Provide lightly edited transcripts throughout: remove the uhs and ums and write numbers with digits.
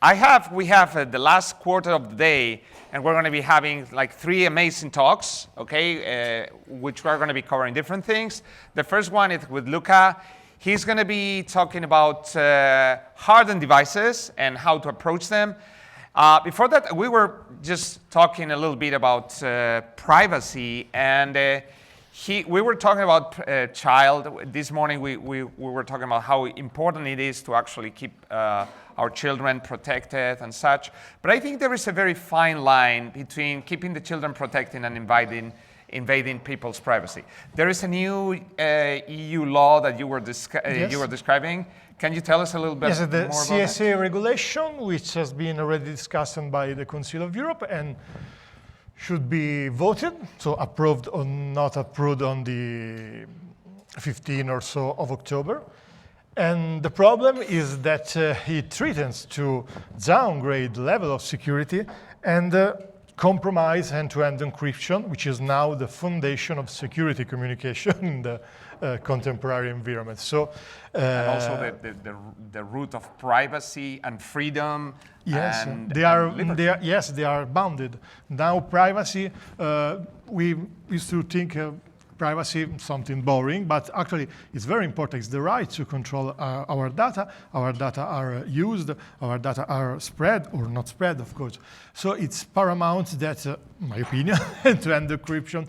We have the last quarter of the day, and we're going to be having like 3 amazing talks, okay, which we're going to be covering different things. The first one is with Luca. He's going to be talking about hardened devices and how to approach them. Before that, we were just talking a little bit about privacy, and we were talking about child. This morning, we were talking about how important it is to actually keep our children protected and such. But I think there is a very fine line between keeping the children protected and invading people's privacy. There is a new EU law that you were describing. Can you tell us a little bit more about that? Yes, the CSA regulation, which has been already discussed by the Council of Europe and should be voted, so approved or not approved on the 15th or so of October. And the problem is that it threatens to downgrade the level of security and compromise end-to-end encryption, which is now the foundation of security communication in the contemporary environment. So, and also the root of privacy and freedom. Yes, and they are bounded. Now, privacy, we used to think privacy something boring, but actually it's very important. It's the right to control our data. Our data are used, our data are spread or not spread, of course. So it's paramount that, in my opinion, end-to-end encryption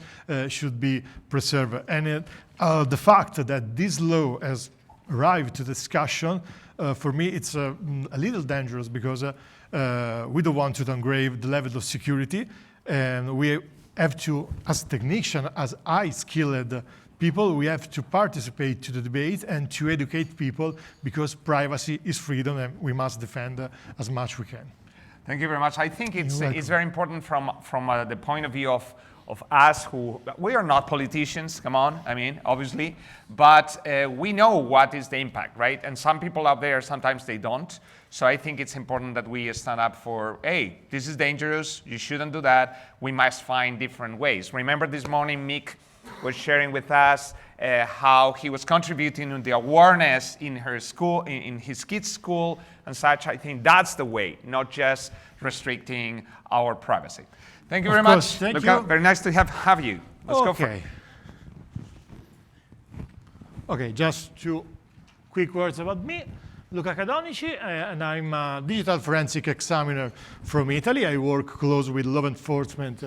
should be preserved. And the fact that this law has arrived to discussion, for me, it's a little dangerous because we don't want to downgrade the level of security, and we have to, as technicians, as high-skilled people, we have to participate to the debate and to educate people because privacy is freedom and we must defend as much we can. Thank you very much. I think it's very important from the point of view of us who, we are not politicians, come on, I mean, obviously, but we know what is the impact, right? And some people out there, sometimes they don't. So I think it's important that we stand up for, hey, this is dangerous, you shouldn't do that, we must find different ways. Remember this morning, Mick was sharing with us how he was contributing to the awareness in her school, in his kids' school and such. I think that's the way, not just restricting our privacy. Thank you very much, Luca. Very nice to have you. Let's go for it. Okay, just 2 quick words about me. Luca Cadonici, and I'm a digital forensic examiner from Italy. I work close with law enforcement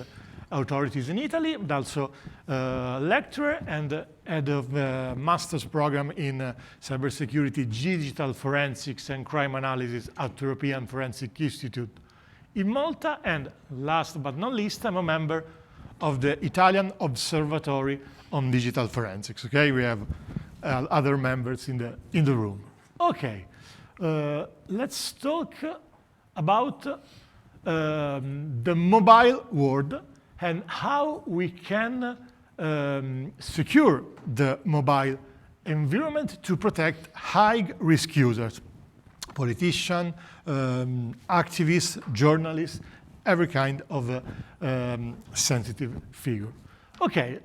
authorities in Italy, but also lecturer and head of the master's program in cybersecurity, digital forensics and crime analysis at European Forensic Institute in Malta. And last but not least, I'm a member of the Italian Observatory on Digital Forensics. Okay, we have other members in the room. Okay, let's talk about the mobile world and how we can secure the mobile environment to protect high-risk users, politicians, activists, journalists, every kind of sensitive figure. Okay,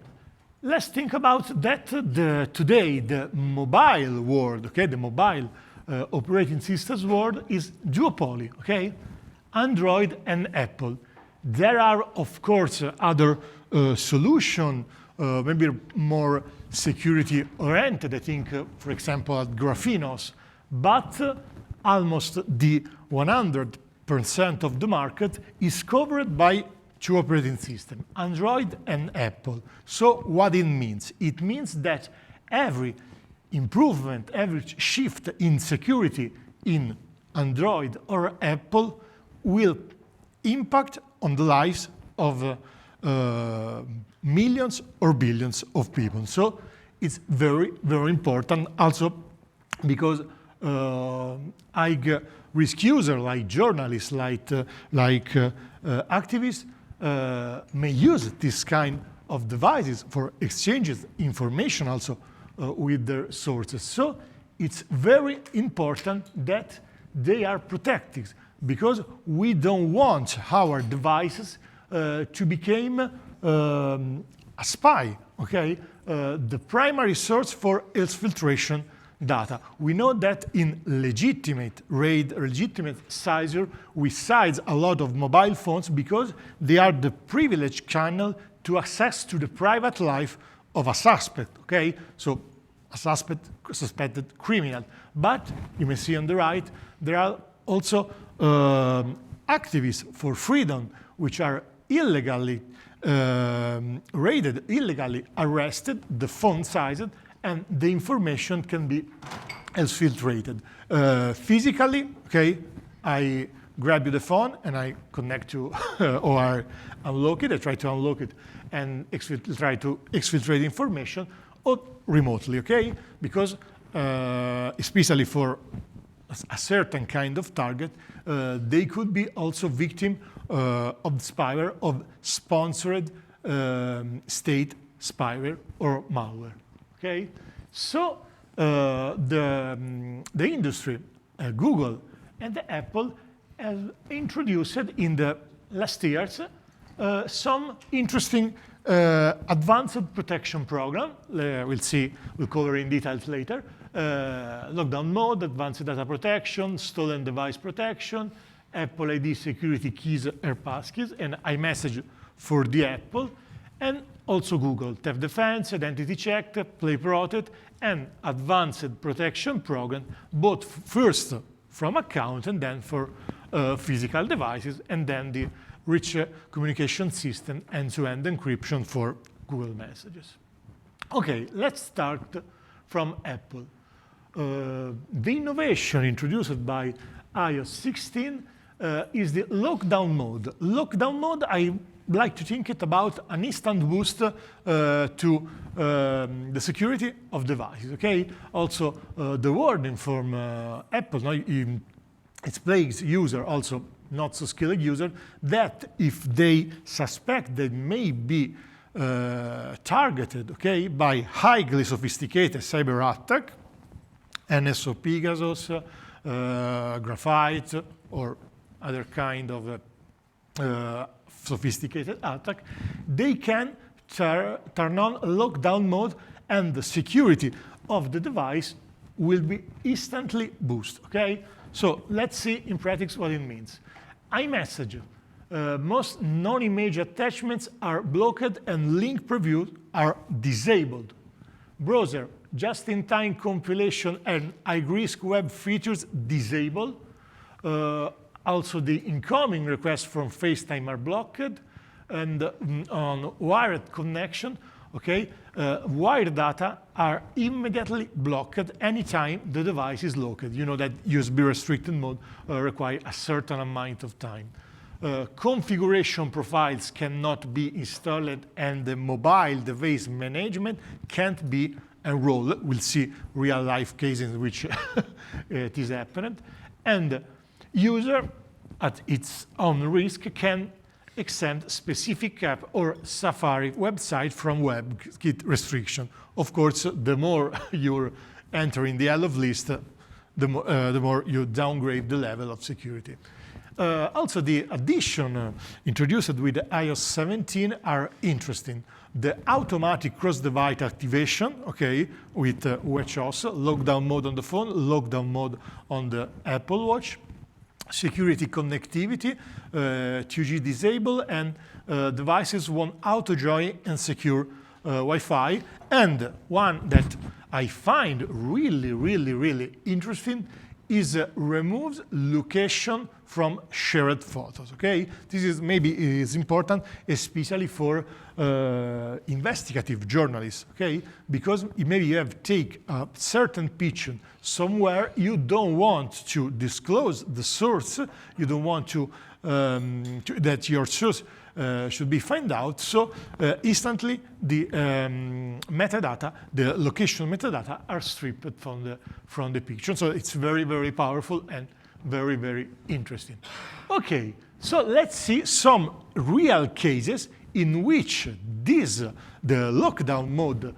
let's think about that. Today, the mobile world, okay, the mobile operating systems world is duopoly, okay? Android and Apple. There are, of course, other solutions, maybe more security-oriented, I think, for example, at Graphinos, but almost the 100% of the market is covered by 2 operating systems, Android and Apple. So what it means? It means that every improvement, every shift in security in Android or Apple will impact on the lives of millions or billions of people. So it's very, very important also because high-risk users like journalists, like activists, may use this kind of devices for exchanges information also with their sources. So it's very important that they are protected because we don't want our devices to become a spy, okay? The primary source for exfiltration data. We know that in legitimate RAID, legitimate sizer, we size a lot of mobile phones because they are the privileged channel to access to the private life of a suspect, okay? So a suspected criminal. But you may see on the right, there are also activists for freedom, which are illegally raided, illegally arrested, the phone sized, and the information can be exfiltrated. Physically, okay, I grab you the phone and I connect to or unlock it, I try to unlock it and try to exfiltrate information, or remotely, okay? Because especially for a certain kind of target, they could be also victim of spyware, of sponsored state spyware or malware. Okay, so the industry, Google and Apple, have introduced in the last years some interesting advanced protection program. We'll cover in details later. Lockdown mode, advanced data protection, stolen device protection, Apple ID security keys or passkeys, and iMessage for the Apple, and also Google, theft defense, identity check, play protect, and advanced protection program, both first from account and then for physical devices, and then the rich communication system end-to-end encryption for Google Messages. Okay, let's start from Apple. The innovation introduced by iOS 16 is the lockdown mode. Lockdown mode, I like to think it about an instant boost to the security of devices. Okay. Also, the warning from Apple, no, it explains user, also not so skilled user, that if they suspect they may be targeted, okay, by highly sophisticated cyber attack, NSO Pegasus, Graphite, or other kind of sophisticated attack, they can turn on lockdown mode, and the security of the device will be instantly boosted. Okay, so let's see in practice what it means. iMessage, most non-image attachments are blocked and link previews are disabled. Browser, just-in-time compilation and high-risk web features disabled. Also, the incoming requests from FaceTime are blocked, and on wired connection, okay, wired data are immediately blocked anytime the device is locked. You know that USB restricted mode requires a certain amount of time. Configuration profiles cannot be installed, and the mobile device management can't be enrolled. We'll see real-life cases in which it is happening. And user, at its own risk, can exempt specific app or Safari website from WebKit restriction. Of course, the more you're entering the yellow list, the more you downgrade the level of security. Also, the addition introduced with iOS 17 are interesting. The automatic cross-device activation, okay, with WatchOS, lockdown mode on the phone, lockdown mode on the Apple Watch, security connectivity, 2G disable, and devices want auto-join and secure Wi-Fi. And one that I find really interesting is removes location from shared photos. Okay, this is maybe is important, especially for investigative journalists. Okay, because maybe you have take a certain picture somewhere, you don't want to disclose the source, you don't want to that your source should be found out. So instantly the metadata, the location metadata, are stripped from the picture. So it's very powerful and very interesting. Okay, so let's see some real cases in which the lockdown mode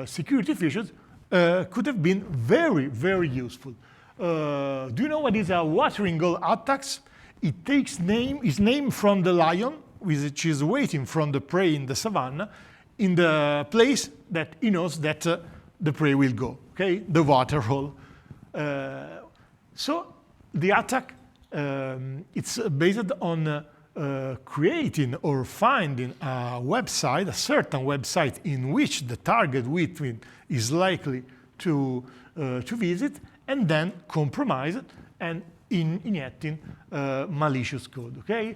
security features could have been very useful. Do you know what is a watering goal attacks? It takes its name from the lion, which is waiting from the prey in the savannah, in the place that he knows that the prey will go. okay? The waterhole. So the attack, it's based on creating or finding a website, a certain website in which the target victim is likely to visit, and then compromise it and injecting malicious code. Okay,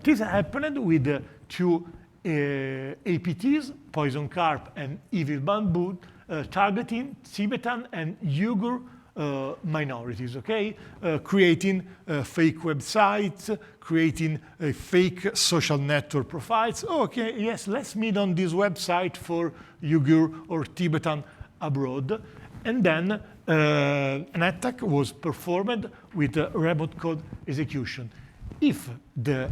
this happened with two APTs, Poison Carp and Evil Bamboo, targeting Tibetan and Uyghur minorities, okay? Creating fake websites, creating fake social network profiles. Okay, yes, let's meet on this website for Uyghur or Tibetan abroad. And then an attack was performed with remote code execution. If the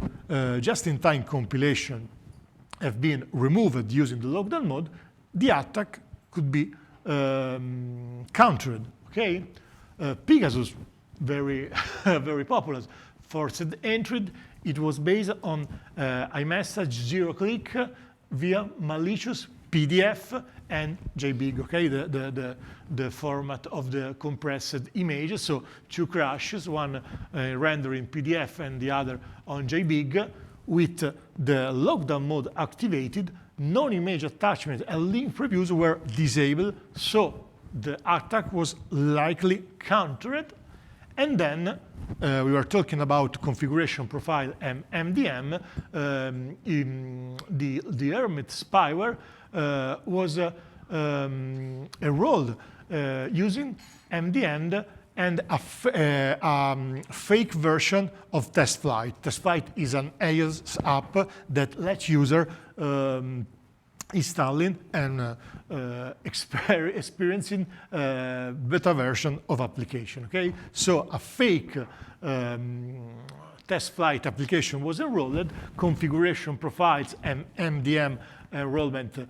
just-in-time compilation have been removed using the lockdown mode, the attack could be countered. Okay, Pegasus, very very popular. Forced entry, it was based on iMessage zero-click via malicious PDF and JPEG. Okay, the format of the compressed images. So two crashes, one rendering PDF and the other on JPEG. With the lockdown mode activated, non-image attachment and link previews were disabled, so the attack was likely countered. And then we were talking about configuration profile and MDM. The Hermit spyware was enrolled using MDM and a fake version of TestFlight. TestFlight is an iOS app that lets user installing and experiencing beta version of application. Okay, so a fake TestFlight application was enrolled. Configuration profiles and MDM enrollment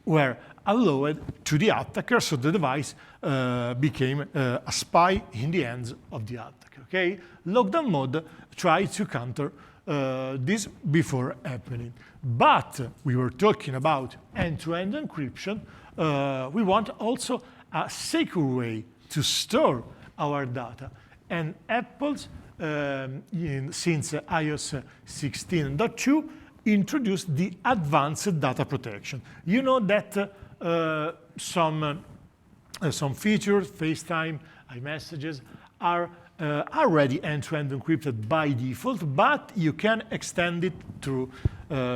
were allowed to the attacker, so the device became a spy in the hands of the attacker. Okay, lockdown mode tried to counter this before happening, but we were talking about end-to-end encryption. We want also a secure way to store our data, and Apple's since iOS 16.2 introduced the advanced data protection. You know that some features, FaceTime, iMessages, are already end-to-end encrypted by default, but you can extend it through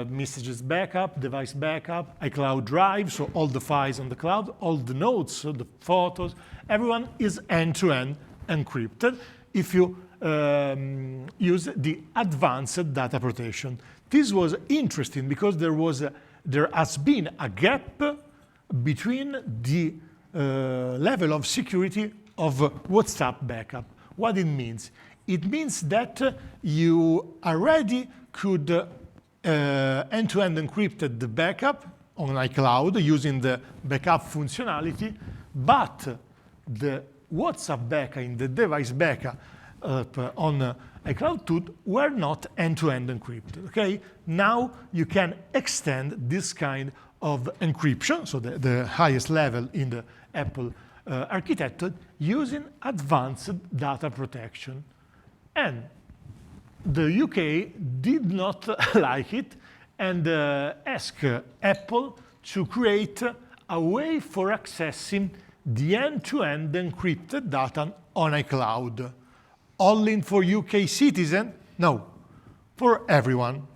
messages backup, device backup, iCloud Drive, so all the files on the cloud, all the notes, so the photos, everyone is end-to-end encrypted if you use the advanced data protection. This was interesting because there has been a gap between the level of security of WhatsApp backup. What it means? It means that you already could end-to-end encrypted the backup on iCloud using the backup functionality, but the WhatsApp backup in the device backup on iCloud 2 were not end-to-end encrypted. Okay, now you can extend this kind of encryption, so the highest level in the Apple architecture, using advanced data protection. And the UK did not like it and asked Apple to create a way for accessing the end-to-end encrypted data on iCloud. Only for UK citizens? No, for everyone.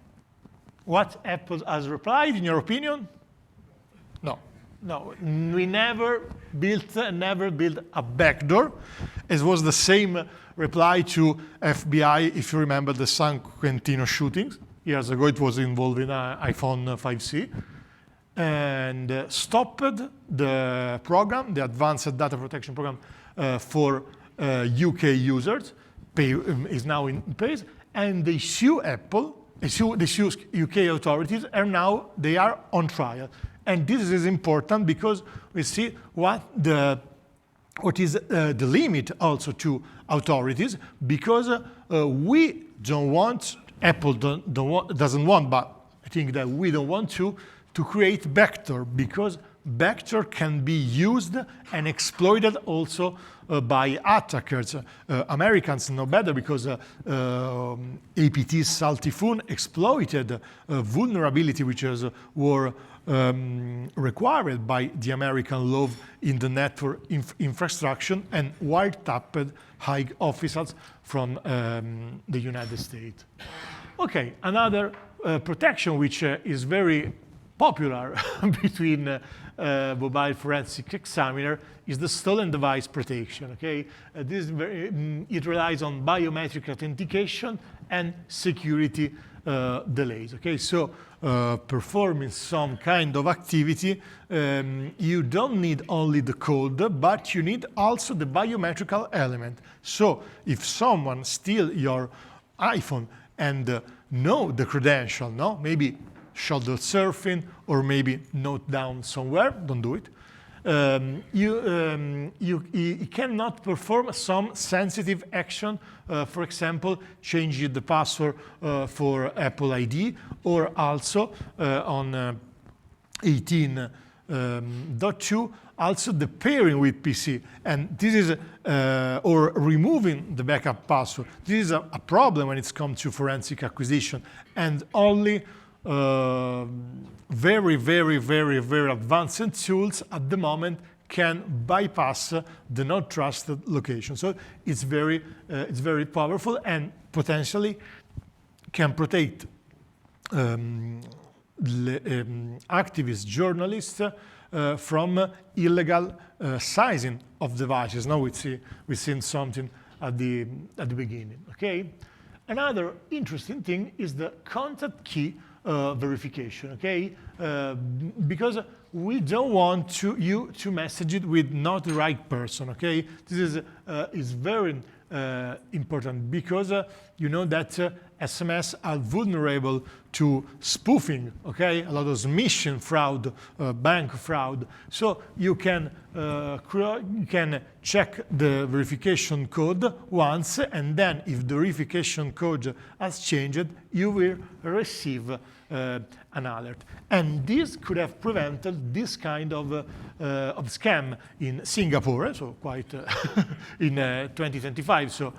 What Apple has replied, in your opinion? No, we never built a backdoor. It was the same reply to FBI, if you remember the San Quentino shootings. Years ago, it was involved in iPhone 5C. And stopped the program, the Advanced Data Protection Program for UK users, is now in place. And they sue Apple, they sue UK authorities, and now they are on trial. And this is important because we see what is the limit also to authorities, because we don't want, Apple doesn't want, but I think that we don't want to create backdoor, because vector can be used and exploited also by attackers. Americans know better because APT's Saltyphone exploited a vulnerability which were required by the American law in the network infrastructure and wiretapped high officials from the United States. Okay, another protection which is very popular between mobile forensic examiner is the stolen device protection. Okay, this is it relies on biometric authentication and security delays. Okay, so performing some kind of activity, you don't need only the code, but you need also the biometrical element. So if someone steals your iPhone and know the credential, no, maybe shoulder surfing or maybe note down somewhere, don't do it. You cannot perform some sensitive action, for example, changing the password for Apple ID, or also on 18.2, also the pairing with PC. And this is, or removing the backup password. This is a problem when it comes to forensic acquisition. And only very advanced tools at the moment can bypass the not trusted location. So it's very powerful and potentially can protect activists, journalists from illegal sizing of devices. Now we've seen something at the beginning. Okay. Another interesting thing is the contact key verification, okay? Because we don't want you to message it with not the right person, okay? This is very important because you know that SMS are vulnerable to spoofing, okay? A lot of smishing fraud, bank fraud. So you can check the verification code once, and then if the verification code has changed, you will receive an alert. And this could have prevented this kind of scam in Singapore, so quite in 2025, so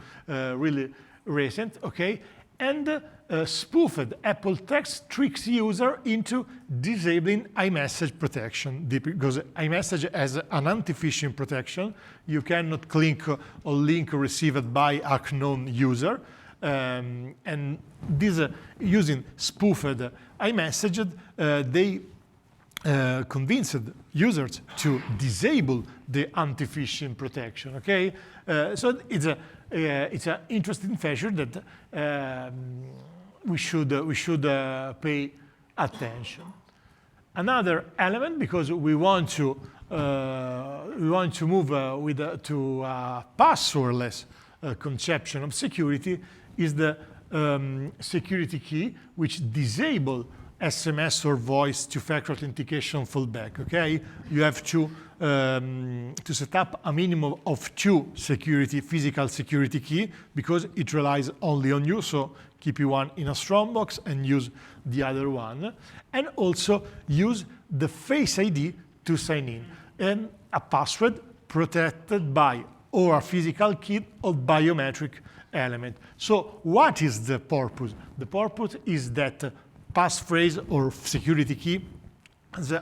really recent, okay? And spoofed Apple text tricks user into disabling iMessage protection, because iMessage has an anti-phishing protection. You cannot click or link received by unknown user. And this using spoofed iMessage, they convinced users to disable the anti-phishing protection. Okay, so it's an interesting feature that we should pay attention. Another element, because we want to move to a passwordless conception of security, is the security key, which disable SMS or voice two-factor authentication fallback. Okay, you have to set up a minimum of 2 physical security key, because it relies only on you. So keep one in a strong box and use the other one, and also use the Face ID to sign in, and a password protected by or a physical key or biometric element. So what is the purpose? The purpose is that passphrase or security key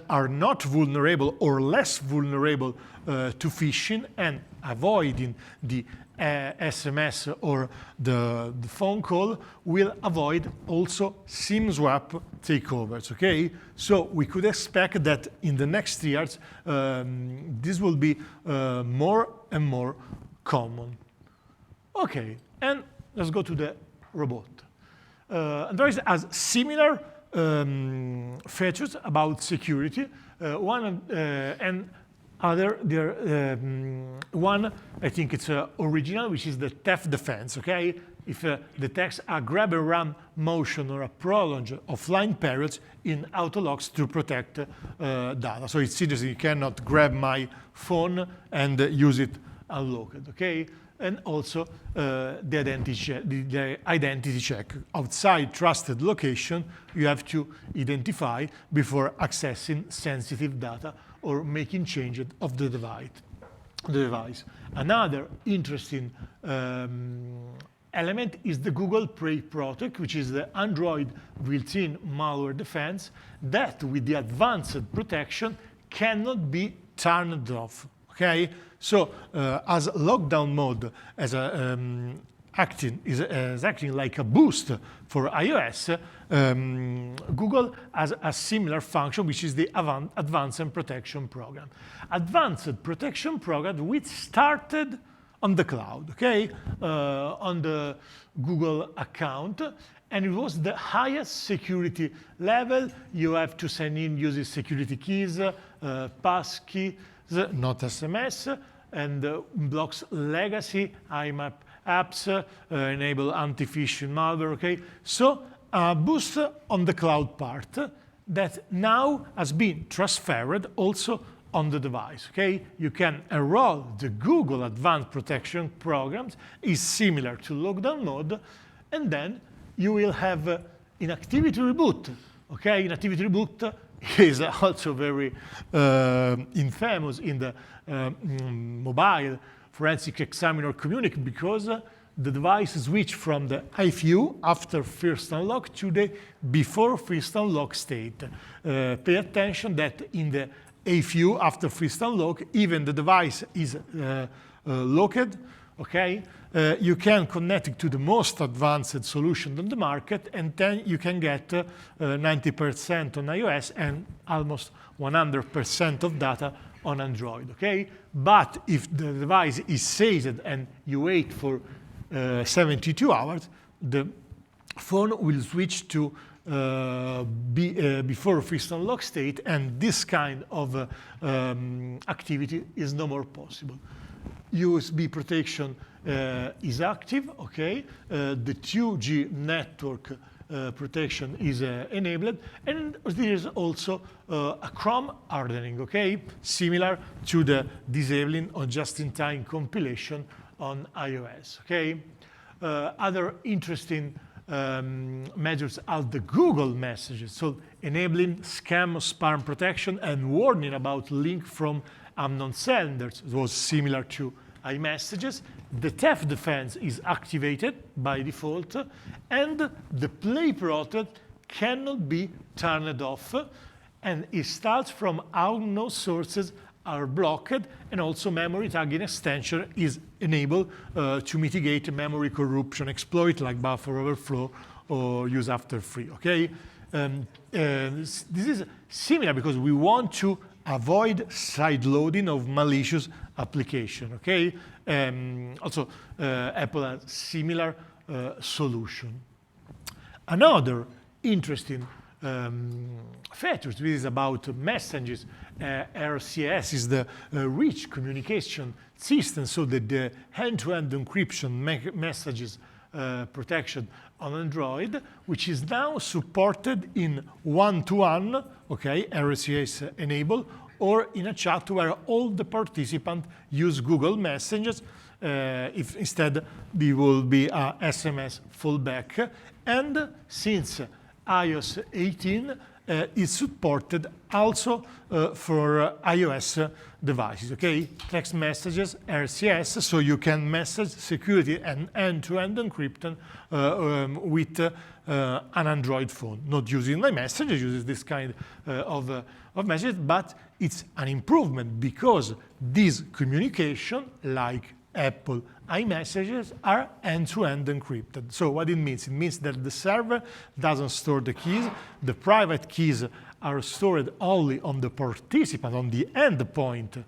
are not vulnerable or less vulnerable to phishing, and avoiding the SMS or the phone call will avoid also SIM swap takeovers. Okay, so we could expect that in the next years this will be more and more common. Okay, and let's go to the robot. Android has similar features about security. One I think it's original, which is the theft defense. Okay, if detects a grab and run motion or a prolonged offline periods in auto-locks to protect data. So it's serious. You cannot grab my phone and use it unlocked. Okay. And also the identity check. Outside trusted location, you have to identify before accessing sensitive data or making changes of the device. Another interesting element is the Google Play Protect, which is the Android built-in malware defense that, with the advanced protection, cannot be turned off. Okay, so as lockdown mode is acting like a boost for iOS, Google has a similar function, which is the Advanced Protection Program. Advanced Protection Program, which started on the cloud, okay, on the Google account, and it was the highest security level. You have to sign in using security keys, pass keys, not SMS, and blocks legacy IMAP apps, enable anti-phishing malware, okay? So a boost on the cloud part that now has been transferred also on the device, okay? You can enroll the Google Advanced Protection Programs, is similar to lockdown mode, and then you will have inactivity reboot, okay? Inactivity reboot is also very infamous in the mobile forensic examiner community because the device switched from the IFU after first unlock to the before first unlock state. Pay attention that in the IFU after first unlock, even the device is locked, okay? You can connect it to the most advanced solution on the market, and then you can get 90% on iOS and almost 100% of data on Android, okay? But if the device is seized and you wait for 72 hours, the phone will switch to before first unlock state, and this kind of activity is no more possible. USB protection is active, okay? The 2G network protection is enabled, and there is also a Chrome hardening, okay? Similar to the disabling or just-in-time compilation on iOS, okay? Other interesting measures are the Google messages, so enabling scam spam protection and warning about link from unknown senders. It was similar to iMessages. The theft defense is activated by default, and the Play Protect cannot be turned off, and it starts from unknown sources are blocked, and also memory tagging extension is enabled to mitigate memory corruption exploit like buffer overflow or use after free, okay? This is similar because we want to avoid side loading of malicious application, okay? Also, Apple has similar solution. Another interesting features, this is about messages. RCS is the rich communication system, so that the end-to-end encryption messages protection on Android, which is now supported in one-to-one, okay, RCS enabled, or in a chat where all the participants use Google Messages. If instead there will be a SMS fallback. And since iOS 18 is supported also for iOS devices, okay? Text messages, RCS, so you can message security and end-to-end encryption with an Android phone. Not using iMessage, it uses this kind of message, but it's an improvement because this communication, like Apple iMessages, are end-to-end encrypted. So what it means that the server doesn't store the keys. The private keys are stored only on the participant, on the endpoint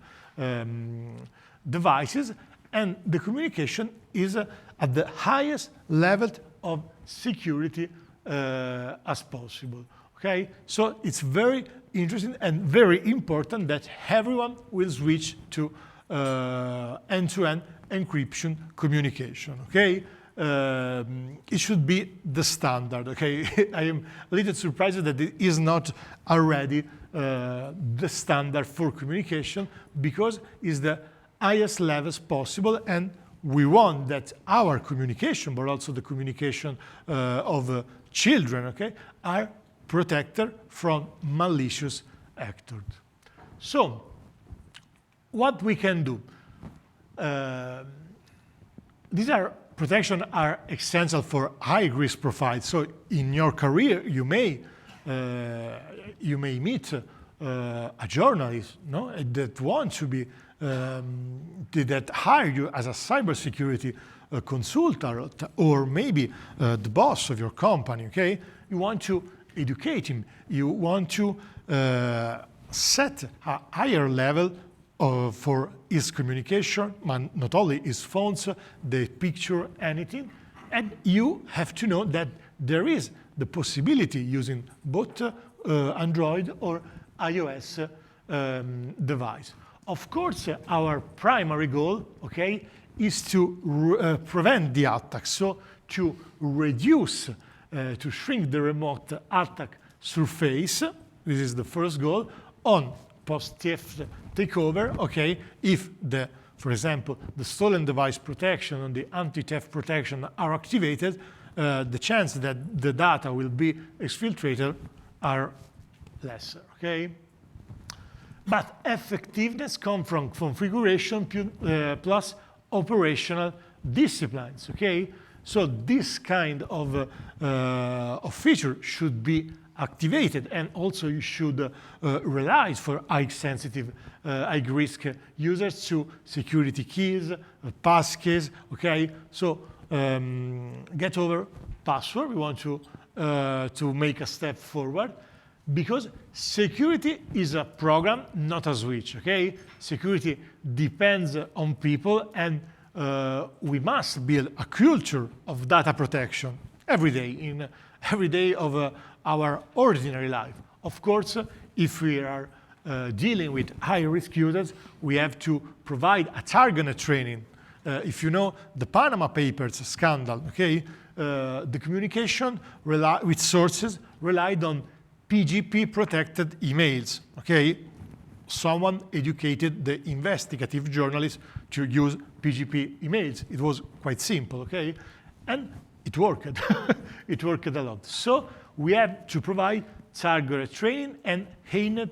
devices, and the communication is at the highest level of security as possible. Okay, so it's very interesting and very important that everyone will switch to end-to-end encryption communication, okay? It should be the standard, okay? I am a little surprised that it is not already the standard for communication because it's the highest levels possible, and we want that our communication, but also the communication of children, okay, are protected from malicious actors. So, what we can do? These protection are essential for high risk profiles. So in your career, you may meet a journalist, no, that wants to be that hire you as a cybersecurity consultant, or maybe the boss of your company. Okay, you want to educate him. You want to set a higher level for his communication, not only his phones, the picture, anything. And you have to know that there is the possibility using both Android or iOS device. Of course, our primary goal, okay, is to prevent the attack, so to reduce, to shrink the remote attack surface. This is the first goal. On post-theft takeover, okay, if for example, the stolen device protection and the anti-theft protection are activated, the chance that the data will be exfiltrated are lesser, okay? But effectiveness comes from configuration plus operational disciplines, okay? So this kind of feature should be activated, and also you should rely for high-sensitive, high-risk users to security keys, passkeys, okay? So get over password. We want to make a step forward, because security is a program, not a switch, okay? Security depends on people, and we must build a culture of data protection every day of our ordinary life. Of course, if we are dealing with high-risk users, we have to provide a targeted training. If you know the Panama Papers scandal, okay, the communication with sources relied on PGP-protected emails, okay? Someone educated the investigative journalists to use PGP emails. It was quite simple, okay? And it worked. It worked a lot. So we have to provide targeted training and heightened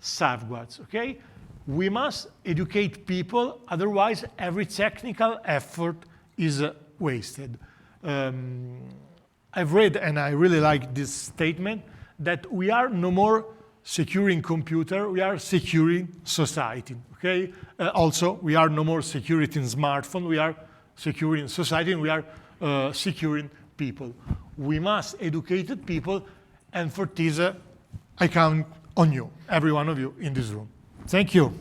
safeguards, okay? We must educate people, otherwise every technical effort is wasted. I've read, and I really like this statement, that we are no more securing computer, we are securing society, okay? Also, we are no more securing smartphone, we are securing society, and we are securing people. We must educate people, and for this, I count on you, every one of you in this room. Thank you.